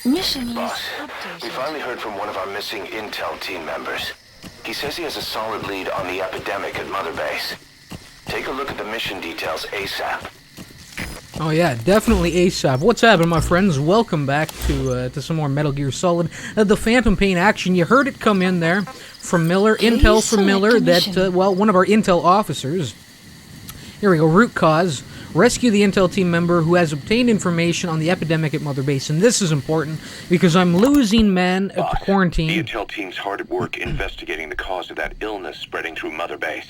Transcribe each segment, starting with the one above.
Mission Boss, list we updated. finally heard from one of our missing intel team members. He says he has a solid lead on the epidemic at Mother Base. Take a look at the mission details ASAP. Oh yeah, definitely ASAP. What's happening, my friends? Welcome back to some more Metal Gear Solid. The Phantom Pain action. You heard it come in there from Miller. Please Intel from select Miller a that, mission. one of our Intel officers. Here we go. Root cause. Rescue the Intel team member who has obtained information on the epidemic at Mother Base. And this is important because I'm losing men Boss, to quarantine. the intel team's hard at work investigating the cause of that illness spreading through Mother Base.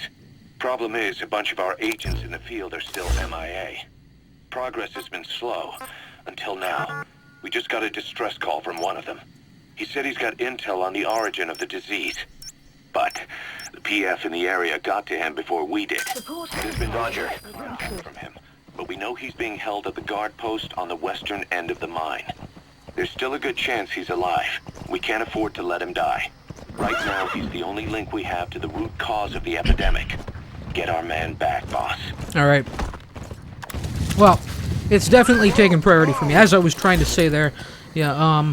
Problem is, a bunch of our agents in the field are still MIA. Progress has been slow, until now. We just got a distress call from one of them. He said he's got intel on the origin of the disease. But the PF in the area got to him before we did. There's been Roger. from him, but we know he's being held at the guard post on the western end of the mine. There's still a good chance he's alive. We can't afford to let him die. Right now, he's the only link we have to the root cause of the epidemic. Get our man back, boss. All right. Well, it's definitely taken priority for me. As I was trying to say there, yeah,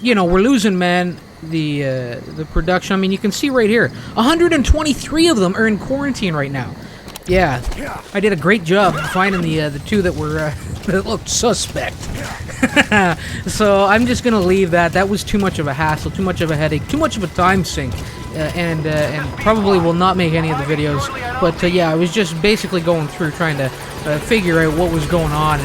you know, we're losing men. The production. I mean, you can see right here, 123 of them are in quarantine right now. Yeah, I did a great job finding the two that were that looked suspect. So I'm just gonna leave that. That was too much of a hassle, too much of a headache, too much of a time sink, and probably will not make any of the videos. But yeah, I was just basically going through trying to figure out what was going on,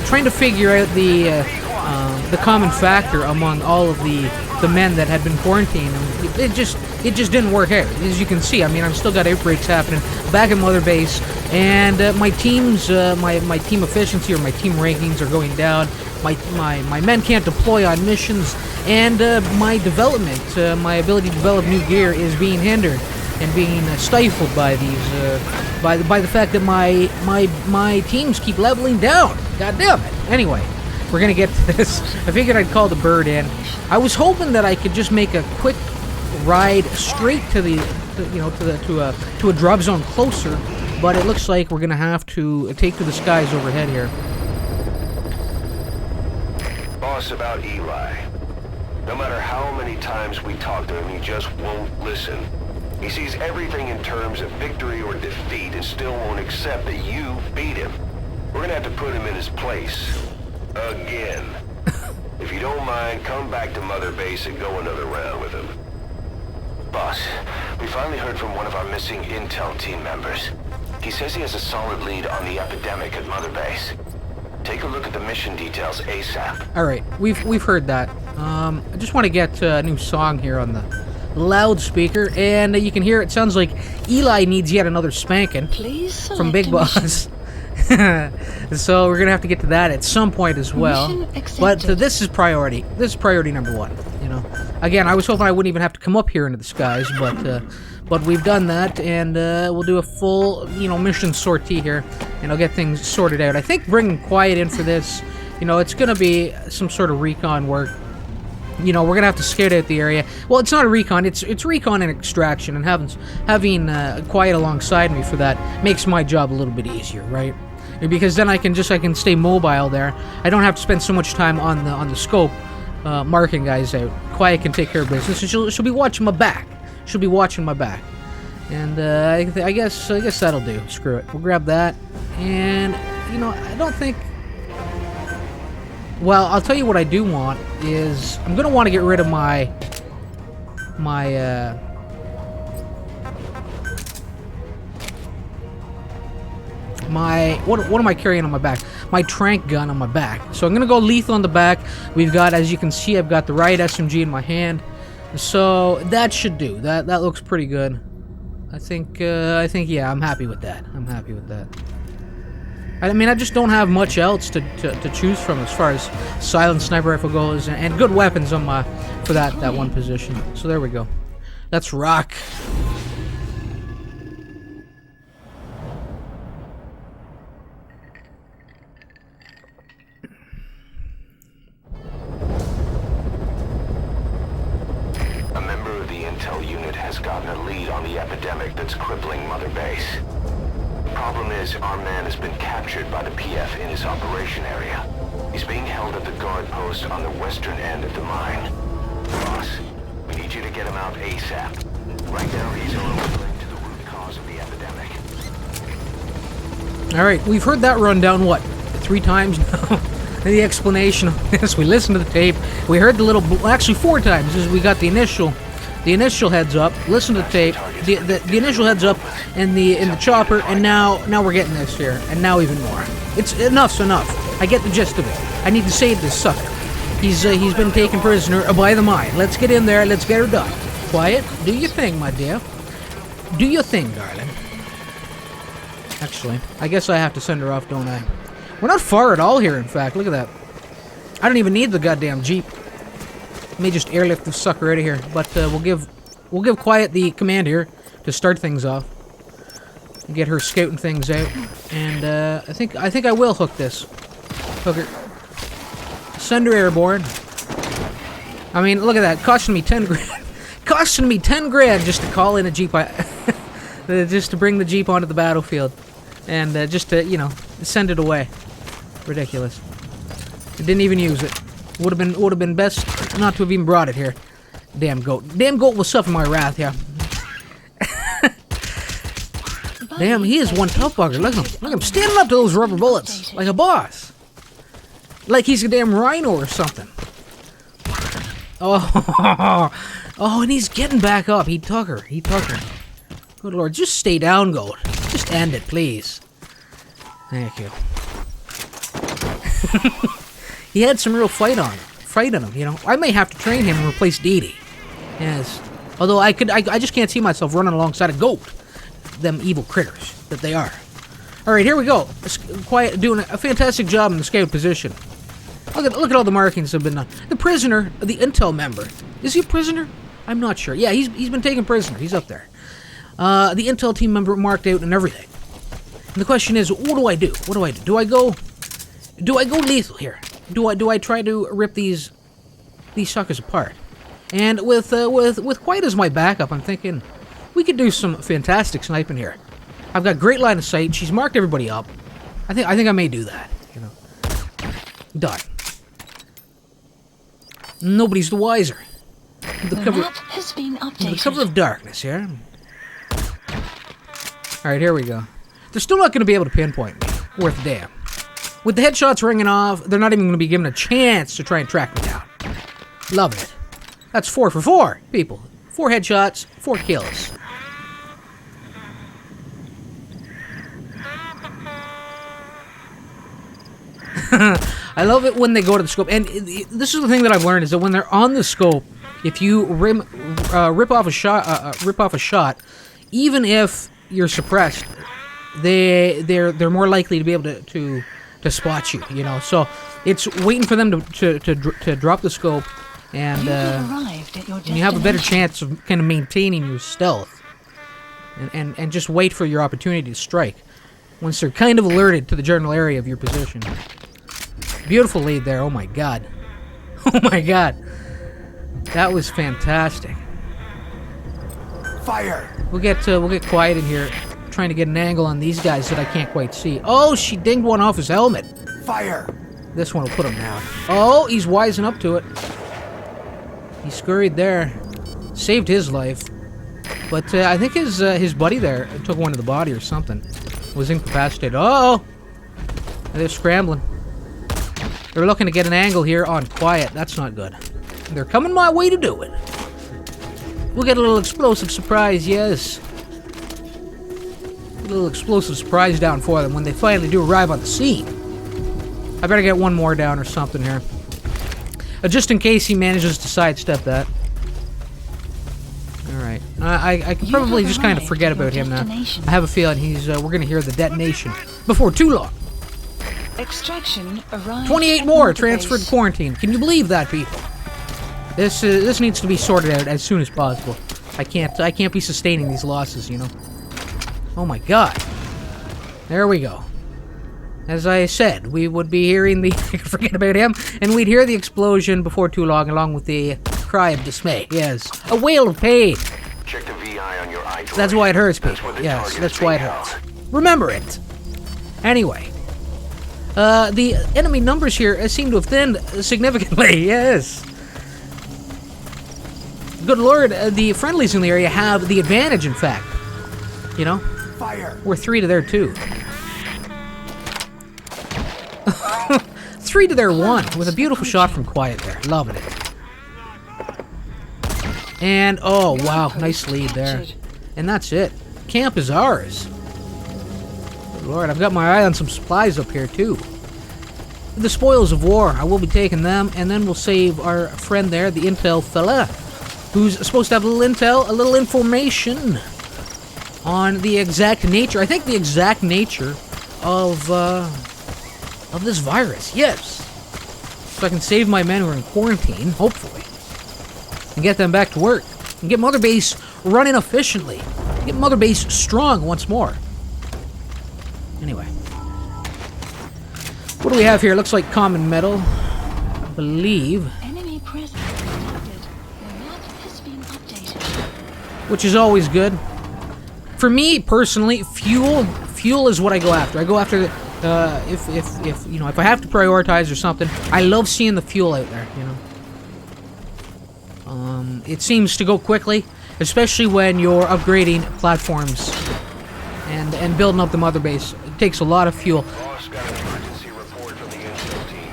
trying to figure out the common factor among all of the men that had been quarantined. It just didn't work out. As you can see, I mean, I've still got outbreaks happening back at Mother Base, and my team's my team efficiency or my team rankings are going down. My men can't deploy on missions, and my development, my ability to develop new gear is being hindered and being stifled by these by the fact that my teams keep leveling down. God damn it. Anyway, we're gonna get to this. I figured I'd call the bird in. I was hoping that I could just make a quick ride straight to to a drop zone closer, but it looks like we're gonna have to take to the skies overhead here. Boss, about Eli. No matter how many times we talk to him, he just won't listen. He sees everything in terms of victory or defeat and still won't accept that you beat him. We're gonna have to put him in his place. Again. If you don't mind, come back to Mother Base and go another round with him. Boss, we finally heard from one of our missing intel team members. He says he has a solid lead on the epidemic at Mother Base. Take a look at the mission details ASAP. All right, we've heard that. I just want to get a new song here on the loudspeaker, and you can hear it sounds like Eli needs yet another spanking Please select from Big a Boss. So we're gonna have to get to that at some point as well. Mission But accepted. this is priority. This is priority number one. You know, again, I was hoping I wouldn't even have to come up here into the skies, but we've done that, and we'll do a full mission sortie here, and I'll get things sorted out. I think bringing Quiet in for this, it's gonna be some sort of recon work. We're gonna have to scout out the area. Well, it's not a recon; it's recon and extraction, and having Quiet alongside me for that makes my job a little bit easier, right? Because then I can stay mobile there. I don't have to spend so much time on the scope marking guys out. Quiet can take care of business, and she'll be watching my back. She'll be watching my back, and I guess that'll do. Screw it. We'll grab that, and I don't think. Well, I'll tell you what I do want is I'm gonna want to get rid of my what am I carrying on my back? My trank gun on my back. So I'm gonna go lethal on the back. We've got, as you can see, I've got the riot SMG in my hand. So that should do. That looks pretty good. I think yeah, I'm happy with that. I'm happy with that. I mean, I just don't have much else to choose from as far as silent sniper rifle goes, and good weapons on my for that one position. So there we go. Let's rock. A member of the intel unit has gotten a lead on the epidemic that's crippling Mother Base. Problem is, our man has been captured by the PF in his operation area. He's being held at the guard post on the western end of the mine. Boss, we need you to get him out ASAP. Right now, he's on the way to the root cause of the epidemic. Alright, we've heard that rundown, what, 3 times now? The explanation of this, we listened to the tape, we heard the little, actually 4 times, as we got the initial heads up, listened to the tape, the initial heads up in the chopper, and now we're getting this here, and now even more. It's enough's enough. I get the gist of it. I need to save this sucker. He's been taken prisoner by the mine. Let's get in there, let's get her done. Quiet, do your thing, my dear. Do your thing, darling. Actually, I guess I have to send her off, don't I? We're not far at all here, in fact. Look at that. I don't even need the goddamn Jeep. Let me just airlift this sucker out of here. But we'll give Quiet the command here to start things off. Get her scouting things out. And I think I will hook this. Hook her. Send her airborne. I mean, look at that. Costing me 10 grand. Costing me 10 grand just to call in a Jeep. Just to bring the Jeep onto the battlefield. And just to, you know, send it away. Ridiculous. I didn't even use it. Would have been best not to have even brought it here. Damn goat. Damn goat will suffer my wrath, yeah. Damn, he is one tough bugger. Look at him. Look at him standing up to those rubber bullets. Like a boss. Like he's a damn rhino or something. Oh, oh, and he's getting back up. He took her. He took her. Good lord, just stay down, goat. Just end it, please. Thank you. He had some real fight on him, you know. I may have to train him and replace Dee Dee. Yes. Although I just can't see myself running alongside a goat. Them evil critters that they are. Alright, here we go. Quiet, doing a fantastic job in the scout position. Look at all the markings that have been done. The prisoner, the intel member. Is he a prisoner? I'm not sure. Yeah, he's been taken prisoner. He's up there. The intel team member marked out and everything. And the question is, what do I do? What do I do? Do I go lethal here? Do I try to rip these suckers apart? And with Quiet as my backup, I'm thinking we could do some fantastic sniping here. I've got great line of sight. She's marked everybody up. I think I may do that. You know, done. Nobody's the wiser. The map has been updated. The cover of darkness here. All right, here we go. They're still not going to be able to pinpoint me. Worth a damn. With the headshots ringing off, they're not even going to be given a chance to try and track me down. Loving it. That's 4 for 4, people. 4 headshots, 4 kills. I love it when they go to the scope. And this is the thing that I've learned, is that when they're on the scope, if you rip off a shot, even if you're suppressed, they're more likely to be able to spot you, you know. So it's waiting for them to drop the scope, and you have a better chance of kind of maintaining your stealth, and just wait for your opportunity to strike once they're kind of alerted to the general area of your position. Beautiful lead there. Oh my god. Oh my god. That was fantastic. Fire! We'll get Quiet in here, trying to get an angle on these guys that I can't quite see. Oh, she dinged one off his helmet. Fire! This one will put him down. Oh, he's wising up to it. He scurried there. Saved his life. But I think his buddy there took one to the body or something. Was incapacitated. Oh! They're scrambling. They're looking to get an angle here on Quiet. That's not good. They're coming my way to do it. We'll get a little explosive surprise, yes. A little explosive surprise down for them when they finally do arrive on the scene. I better get one more down or something here. Just in case he manages to sidestep that. Alright. I can probably just kind of forget about him now. I have a feeling we're going to hear the detonation before too long. Extraction arrived. 28 more transferred to quarantine. Can you believe that, people? This needs to be sorted out as soon as possible. I can't be sustaining these losses, you know. Oh my god. There we go. As I said, we would be hearing the forget about him, and we'd hear the explosion before too long, along with the cry of dismay. Yes, a wail of pain. Check the VI on your iDroid. That's why it hurts, That's people. what the Yes, target that's is why it being hurts. held. Remember it. Anyway, The enemy numbers here seem to have thinned significantly. Yes. Good lord, the friendlies in the area have the advantage, in fact. You know? Fire! We're 3 to their 2. 3 to their 1, with a beautiful shot from Quiet there. Loving it. And, oh, wow, nice lead there. And that's it. Camp is ours. Good lord, I've got my eye on some supplies up here, too. The spoils of war, I will be taking them, and then we'll save our friend there, the intel fella, who's supposed to have a little intel, a little information on the exact nature, I think the exact nature of this virus, yes. So I can save my men who are in quarantine, hopefully, and get them back to work, and get Mother Base running efficiently, get Mother Base strong once more. Anyway. What do we have here? Looks like common metal, I believe. Enemy presence detected. The map has been updated. Which is always good. For me personally, fuel is what I go after. I go after if you know, if I have to prioritize or something, I love seeing the fuel out there. You know, it seems to go quickly, especially when you're upgrading platforms and building up the mother base. It takes a lot of fuel. Boss got an emergency report from the intel team.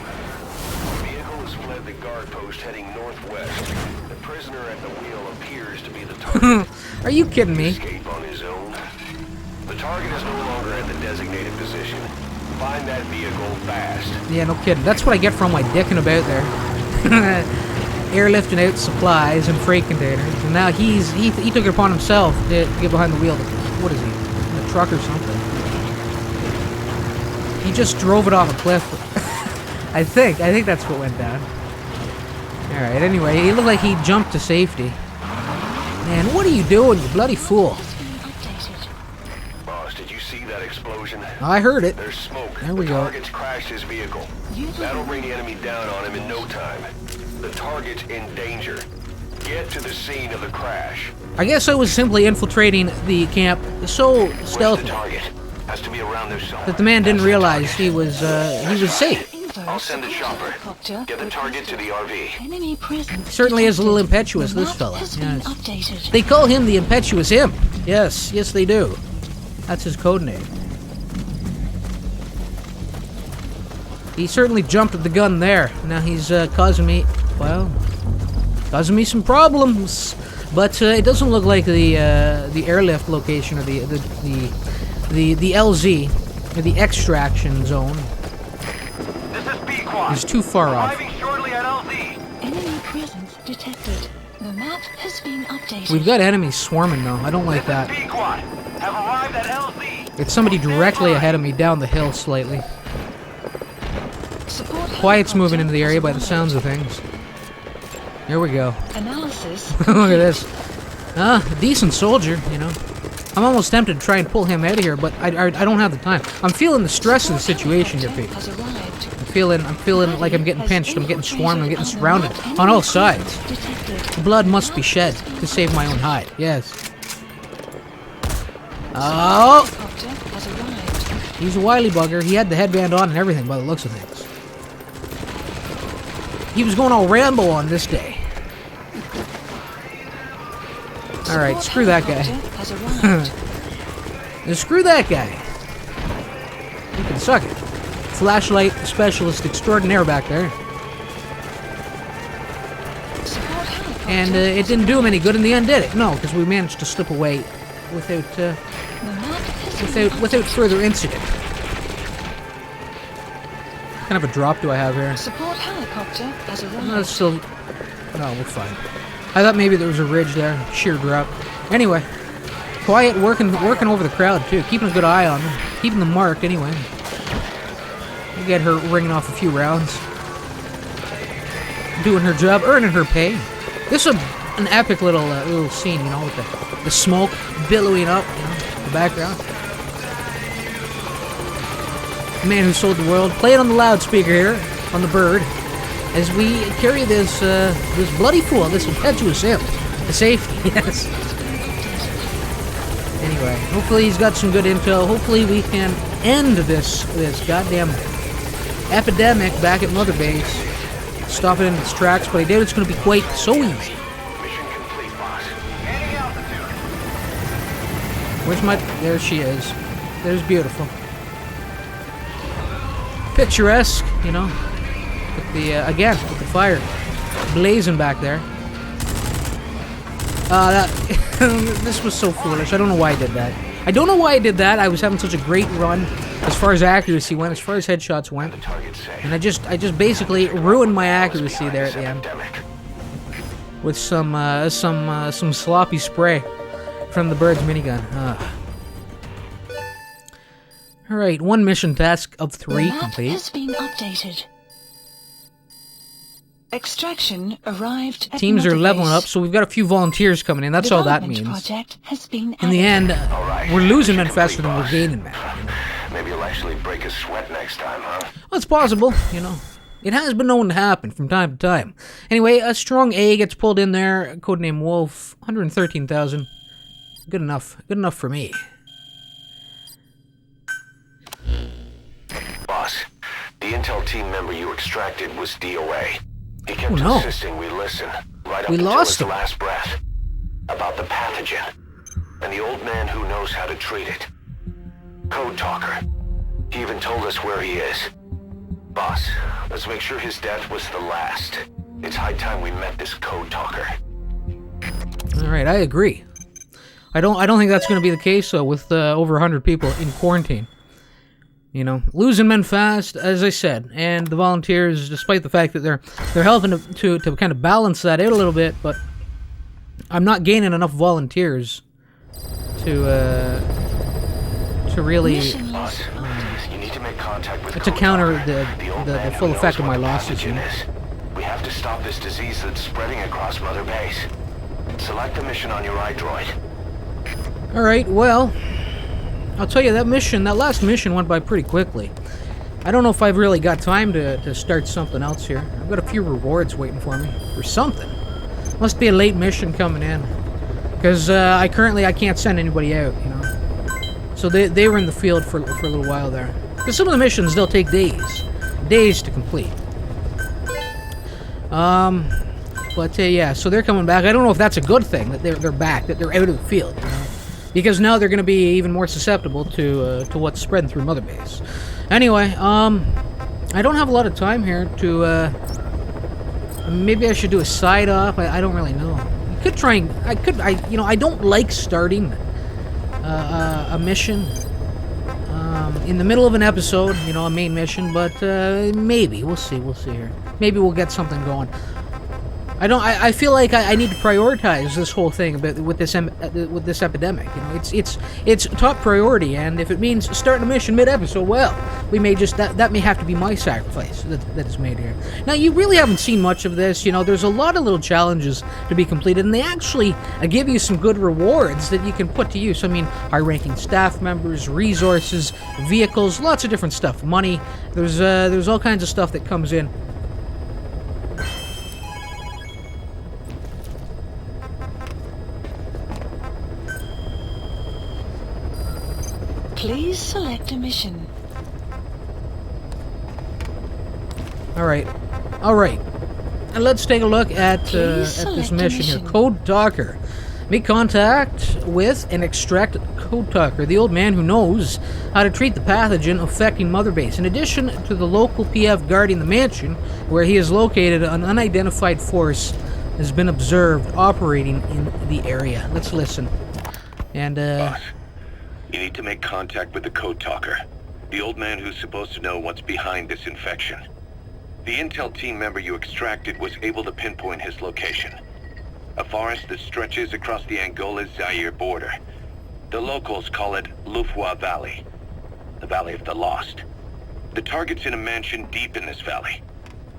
The vehicle has fled the guard post heading northwest. The prisoner at the wheel appears to be the target. Are you kidding me? Escape on his own. The target is no longer at the designated position. Find that vehicle fast. Yeah, no kidding. That's what I get from my dicking about there. Airlifting out supplies and freight containers. And now he took it upon himself to get behind the wheel. What is he? In a truck or something? He just drove it off a cliff. I think that's what went down. Alright, anyway, he looked like he jumped to safety. Man, what are you doing, you bloody fool? Has been updated. Boss, did you see that explosion? I heard it. There's smoke. There we the go. target's crashed his vehicle. That'll bring the enemy down on him in no time. The target's in danger. Get to the scene of the crash. I guess I was simply infiltrating the camp so Where's the stealthily target? Has to be around there somewhere. that the man didn't realize he was safe. I'll send a chopper. Get the target to the RV. Enemy presence Certainly is a little detected. impetuous, The this map fella. has been Yes. updated. They call him the impetuous imp. Yes, yes they do. That's his code name. He certainly jumped at the gun there. Now he's causing me some problems. But it doesn't look like the airlift location or the LZ or the extraction zone This is B-Quad. is too far off. Arriving shortly at LZ. Enemy presence detected. The map has been updated. We've got enemies swarming though. I don't like This is that. B-Quad. Have arrived at LZ. It's somebody directly ahead of me down the hill slightly. Support Quiet's moving helicopter into the area by the has sounds of things. Here we go. arrived. Analysis. Look at this. A decent soldier, you know. I'm almost tempted to try and pull him out of here, but I don't have the time. I'm feeling the stress of the situation here, people. Has arrived. I'm feeling like I'm getting pinched, I'm getting swarmed, I'm getting surrounded on all sides. Detected. Blood must be shed to save my own hide. Yes. Oh, Helicopter has arrived. he's a wily bugger. He had the headband on and everything by the looks of things. He was going all Rambo on this day. All right, Support screw that guy. helicopter has arrived. And screw that guy. You can suck it. Flashlight specialist extraordinaire back there. Support helicopter And it didn't do him any good in the end, did it? No, because we managed to slip away without The map has been without further incident. What kind of a drop do I have here? Support helicopter has No, arrived. it's still... No, we're fine. I thought maybe there was a ridge there. Sheer drop. Anyway. Quiet working over the crowd, too. Keeping a good eye on them. Keeping them marked, anyway. We'll get her ringing off a few rounds. Doing her job, earning her pay. This is an epic little scene, you know, with the smoke billowing up, you know, in the background. The Man Who Sold the World, playing on the loudspeaker here, on the bird, as we carry this this bloody fool, this impetuous imp, to safety. Yes. Anyway, hopefully he's got some good intel. Hopefully we can end this goddamn epidemic back at Mother Base. Stop it in its tracks, but I doubt it's going to be quite so easy. Mission complete, boss. Gaining altitude. Where's my... There she is. There's beautiful. Picturesque, you know. With the, again, with the fire blazing back there. This was so foolish. I don't know why I did that. I don't know why I did that. I was having such a great run as far as accuracy went, as far as headshots went. The target's safe. And I just basically ruined my accuracy there at the end with some sloppy spray from the bird's minigun. All right, 1 mission task of 3 The map complete. has been updated. Extraction arrived at Teams are Mother leveling Base. up, so we've got a few volunteers coming in. That's all that Development means. Project has been In the added. end, right, we're losing men mission faster than complete, we're boss. gaining men. Maybe you'll actually break a sweat next time, huh? Well, it's possible, you know. It has been known to happen from time to time. Anyway, a strong A gets pulled in there. Codename Wolf, 113,000. Good enough. Good enough for me. Boss, the intel team member you extracted was DOA. He kept Oh, no. insisting we listen, right up We until lost his him. last breath, about the pathogen, and the old man who knows how to treat it. Code Talker. He even told us where he is. Boss, let's make sure his death was the last. It's high time we met this Code Talker. All right, I agree. I don't think that's going to be the case though, with over 100 people in quarantine. You know, losing men fast, as I said, and the volunteers, despite the fact that they're helping to kind of balance that out a little bit, but I'm not gaining enough volunteers to really Mission Boss, lost. you need to make contact with to Code counter Talker, the old man full who effect knows of my what the losses. You pathogen know? is. We have to stop this disease that's spreading across Mother Base. Select the mission on your iDroid. All right, well, I'll tell you that last mission went by pretty quickly. I don't know if I've really got time to start something else here. I've got a few rewards waiting for me for something. Must be a late mission coming in, because I can't send anybody out, you know. So they were in the field for a little while there. Because some of the missions they'll take days to complete. But yeah, so they're coming back. I don't know if that's a good thing that they're back, that they're out of the field, you know? Because now they're going to be even more susceptible to what's spreading through Mother Base. Anyway, I don't have a lot of time here to. Maybe I should do a side op. I don't really know. I could try and I don't like starting a mission in the middle of an episode, you know, a main mission. But maybe we'll see here. Maybe we'll get something going. I feel like I need to prioritize this whole thing with this epidemic. You know, it's top priority, and if it means starting a mission mid-episode, well, we may just that may have to be my sacrifice that is made here. Now, you really haven't seen much of this. You know, there's a lot of little challenges to be completed, and they actually give you some good rewards that you can put to use. I mean, high-ranking staff members, resources, vehicles, lots of different stuff, money. There's all kinds of stuff that comes in. Please select a mission. All right. And let's take a look at this select a mission here. mission. Code Talker. Make contact with and extract Code Talker, the old man who knows how to treat the pathogen affecting Mother Base. In addition to the local PF guarding the mansion, where he is located, an unidentified force has been observed operating in the area. Let's listen. And, Boss, you need to make contact with the Code Talker, the old man who's supposed to know what's behind this infection. The intel team member you extracted was able to pinpoint his location. A forest that stretches across the Angola-Zaire border. The locals call it Lufwa Valley, the Valley of the Lost. The target's in a mansion deep in this valley.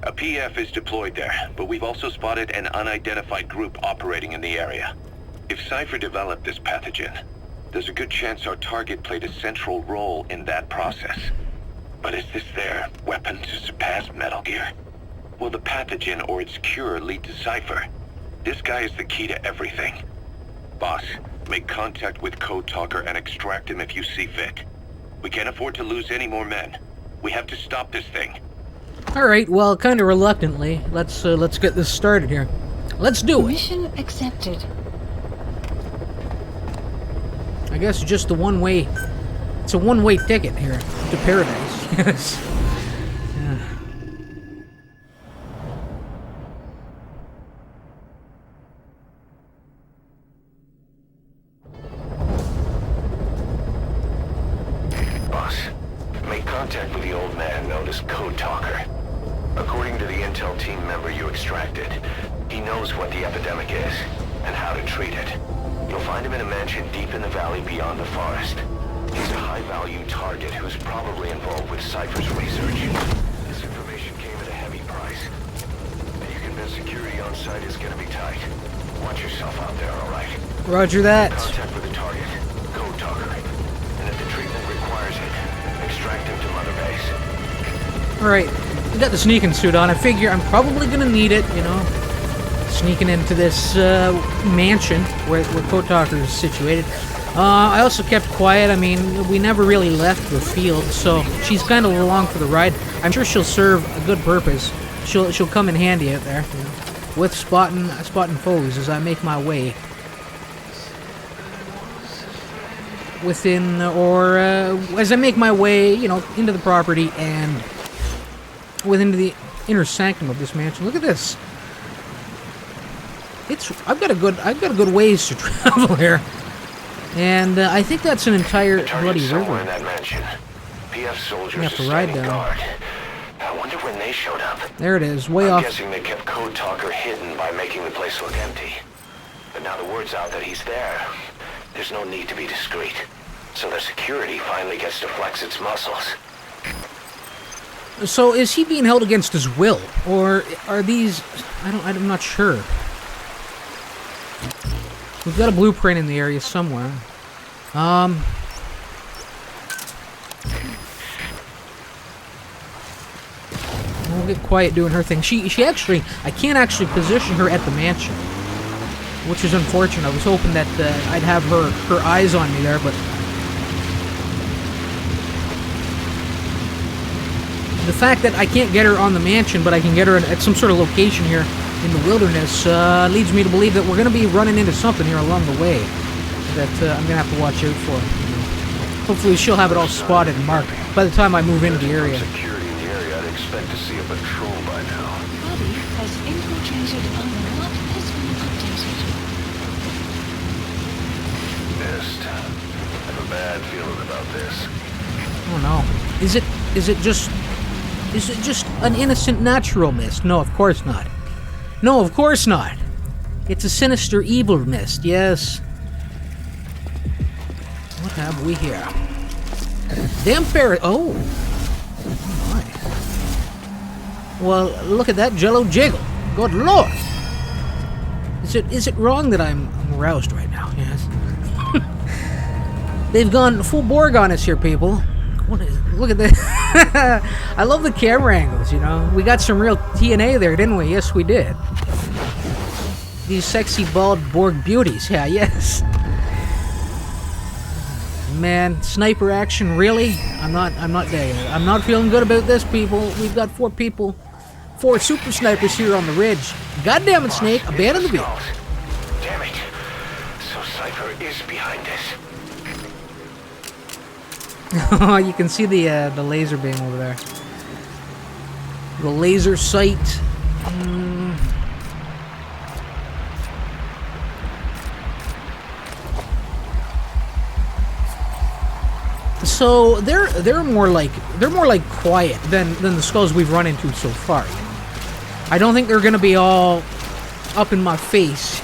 A PF is deployed there, but we've also spotted an unidentified group operating in the area. If Cypher developed this pathogen, there's a good chance our target played a central role in that process. But is this their weapon to surpass Metal Gear? Will the pathogen or its cure lead to Cypher? This guy is the key to everything. Boss, make contact with Code Talker and extract him if you see fit. We can't afford to lose any more men. We have to stop this thing. All right. Well, kind of reluctantly, let's get this started here. Let's do it. Mission accepted. I guess just the one-way. It's a one-way ticket here to paradise. Yes. Boss, make contact with the old man known as Code Talker. According to the intel team member you extracted, he knows what the epidemic is and how to treat it. You'll find him in a mansion deep in the valley beyond the forest. He's a high-value target who's probably involved with Cypher's research. This information came at a heavy price. And you convinced security on site is gonna be tight. Watch yourself out there, alright? Roger that. Contact with the target, Code Talker. And if the treatment requires it, extract him to Mother Base. Alright, I got the sneaking suit on. I figure I'm probably gonna need it, you know. Sneaking into this mansion where Code Talker is situated. I also kept quiet. I mean, we never really left the field, so she's kind of along for the ride. I'm sure she'll serve a good purpose. She'll come in handy out there, you know, with spotting foes as I make my way within, or as I make my way, you know, into the property and within the inner sanctum of this mansion. Look at this. I've got a good ways to travel here. And I think that's an entire bloody somewhere river. in that mansion. PF soldiers You have to are ride standing down. guard. I wonder when they showed up. There it is, way I'm off. guessing they kept Code Talker hidden by making the place look empty. But now the word's out that he's there. There's no need to be discreet. So the security finally gets to flex its muscles. So is he being held against his will, or are these? I'm not sure. We've got a blueprint in the area somewhere. We'll get quiet doing her thing. She actually, I can't actually position her at the mansion, which is unfortunate. I was hoping that I'd have her eyes on me there, but the fact that I can't get her on the mansion, but I can get her at some sort of location here in the wilderness, leads me to believe that we're going to be running into something here along the way that I'm going to have to watch out for. Hopefully she'll have it all spotted and marked by the time I move into the area. Security in the area, I'd expect to see a patrol by now. Body has infiltrated and the map has been updated. Missed. I have a bad feeling about this. Oh no. Is it just an innocent natural mist? No, of course not. No, of course not. It's a sinister evil mist, yes. What have we here? Damn ferret. Oh. My. Well, look at that jello jiggle. Good lord. Is it wrong that I'm aroused right now? Yes. They've gone full Borg on us here, people. Look at this. I love the camera angles, you know. We got some real TNA there, didn't we? Yes, we did. These sexy bald Borg beauties. Yeah, yes. Man, sniper action, really? I'm not digging it. I'm not feeling good about this, people. We've got four super snipers here on the ridge. God damn it, Snake, abandon the vehicle. Damn it. So Cypher is behind this. You can see the laser beam over there. The laser sight. So they're more like quiet than the skulls we've run into so far. I don't think they're gonna be all up in my face.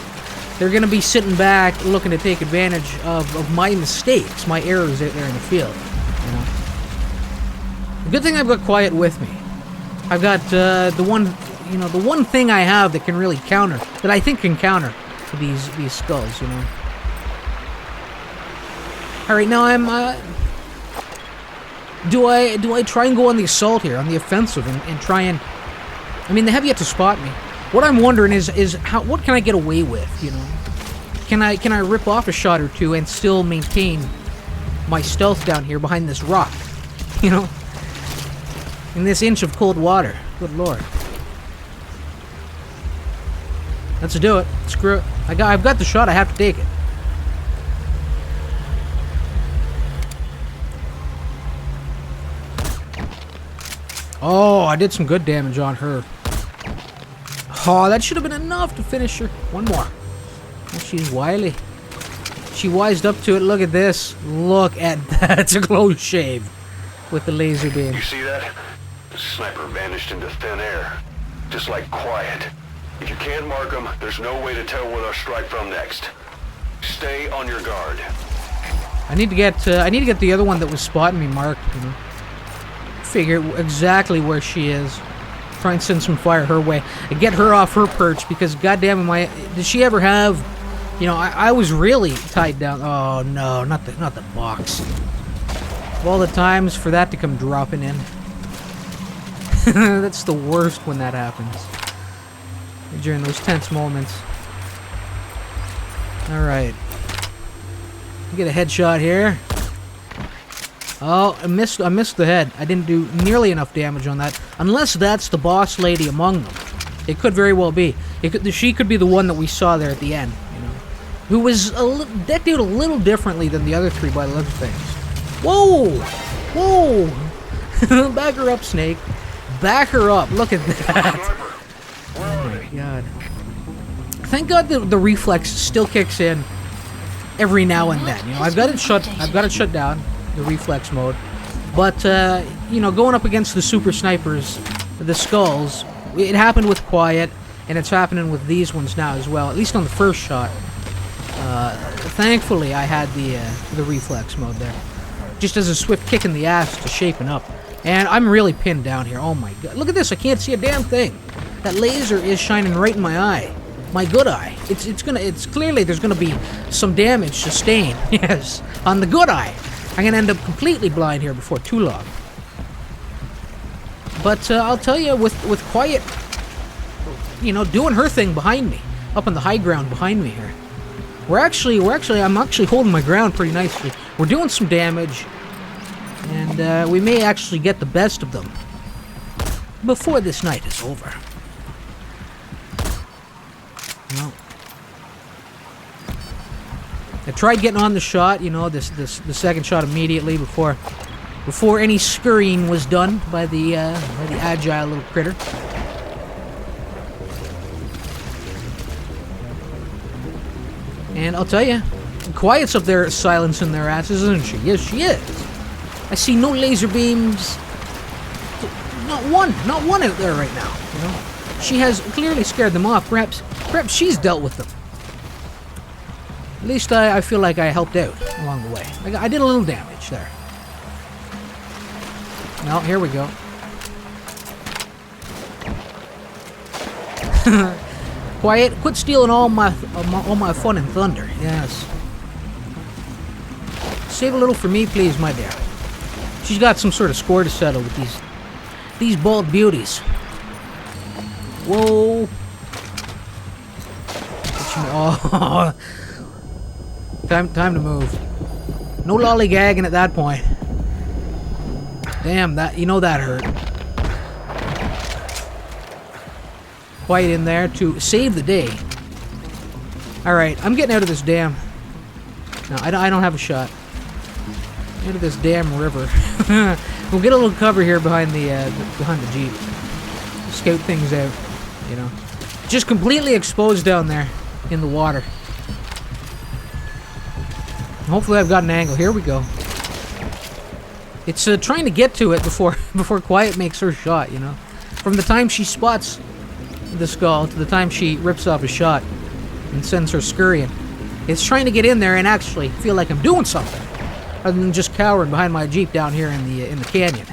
They're gonna be sitting back, looking to take advantage of my mistakes, my errors out there in the field. You know? The good thing I've got quiet with me. I've got the one thing I have that can really counter, that I think can counter these skulls. You know. All right, now I'm. Do I try and go on the assault here, on the offensive, and try and? I mean, they have yet to spot me. What I'm wondering is what can I get away with? You know, can I rip off a shot or two and still maintain my stealth down here behind this rock? You know. in this inch of cold water. Good lord. Let's do it. Screw it. I've got the shot. I have to take it. Oh, I did some good damage on her. Oh, that should have been enough to finish her. One more. Oh, she's wily. She wised up to it. Look at this. Look at that. It's a close shave with the laser beam. You see that? The sniper vanished into thin air. Just like quiet. If you can't mark them, there's no way to tell where they'll strike from next. Stay on your guard. I need to get the other one that was spotting me marked, you know. Figure exactly where she is. Try and send some fire her way and get her off her perch, because goddamn did she ever have, you know, I was really tied down. Oh no, not the box. Of all the times for that to come dropping in. That's the worst when that happens. During those tense moments. Alright. Get a headshot here. Oh, I missed the head. I didn't do nearly enough damage on that. Unless that's the boss lady among them. It could very well be. She could be the one that we saw there at the end, you know. Who was decked out a little differently than the other three by the looks of things. Whoa! Whoa! Back her up, Snake. Back her up. Look at that. Oh my god. Thank God the reflex still kicks in every now and then. You know, I've got it shut down, the reflex mode. But you know, going up against the super snipers, the skulls, it happened with Quiet, and it's happening with these ones now as well. At least on the first shot. Thankfully, I had the reflex mode there, just as a swift kick in the ass to shapen up. And I'm really pinned down here. Oh my god! Look at this! I can't see a damn thing. That laser is shining right in my eye. My good eye. It's clearly there's gonna be some damage sustained. Yes, on the good eye. I'm gonna end up completely blind here before too long. But I'll tell you, with Quiet, you know, doing her thing behind me, up on the high ground behind me here. I'm actually holding my ground pretty nicely. We're doing some damage, and we may actually get the best of them before this night is over. No. I tried getting on the shot, you know, the second shot immediately before any scurrying was done by the agile little critter. And I'll tell you, Quiet's up there silencing their asses, isn't she? Yes, she is. I see no laser beams. Not one out there right now. You know, she has clearly scared them off. Perhaps she's dealt with them. At least I feel like I helped out along the way. I did a little damage there. Well, here we go. Quiet, quit stealing all my fun and thunder. Yes. Save a little for me, please, my dear. She's got some sort of score to settle with these bald beauties. Whoa. Oh. Time to move. No lollygagging at that point. Damn, that hurt. Quiet in there to save the day. Alright, I'm getting out of this dam. No, I don't have a shot. Out of this damn river. We'll get a little cover here behind the Jeep. Scout things out, you know. Just completely exposed down there in the water. Hopefully I've got an angle. Here we go. It's trying to get to it before Quiet makes her shot, you know. From the time she spots the skull to the time she rips off a shot and sends her scurrying. It's trying to get in there and actually feel like I'm doing something, other than just cowering behind my Jeep down here in the canyon.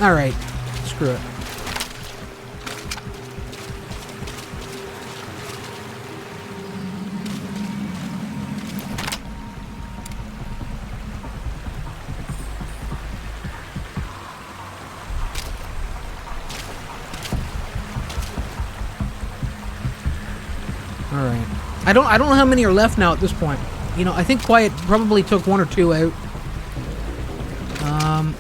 Alright, screw it. Alright. I don't know how many are left now at this point. You know, I think Quiet probably took 1 or 2 out.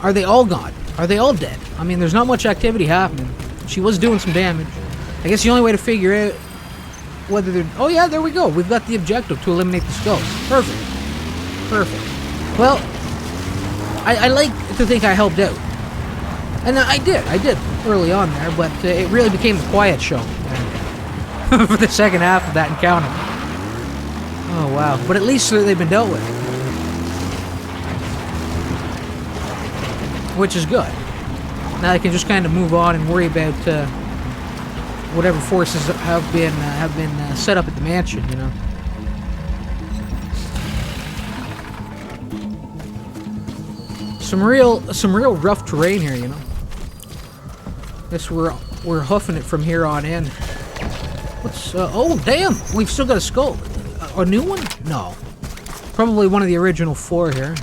Are they all gone? Are they all dead? I mean, there's not much activity happening. She was doing some damage. I guess the only way to figure out whether they're... Oh yeah, there we go. We've got the objective to eliminate the skulls. Perfect. Perfect. Well, I like to think I helped out. And I did early on there, but it really became the Quiet show for the second half of that encounter. Oh wow, but at least they've been dealt with. Which is good. Now I can just kind of move on and worry about whatever forces have been set up at the mansion, you know. Some real rough terrain here, you know. Guess we're hoofing it from here on in. What's oh damn, we've still got a skull. A new one? No. Probably one of the original 4 here.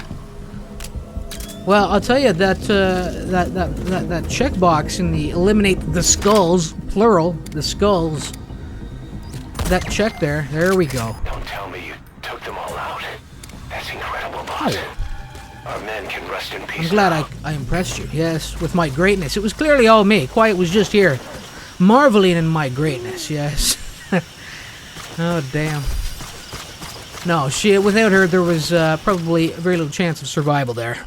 Well, I'll tell you that that checkbox in the eliminate the skulls, plural, the skulls. That check there. There we go. Don't tell me you took them all out. That's incredible, boss. Oh. Our men can rest in peace. I'm glad I impressed you. Yes, with my greatness. It was clearly all me. Quiet was just here, marveling in my greatness. Yes. Oh damn. No, without her, there was probably very little chance of survival there.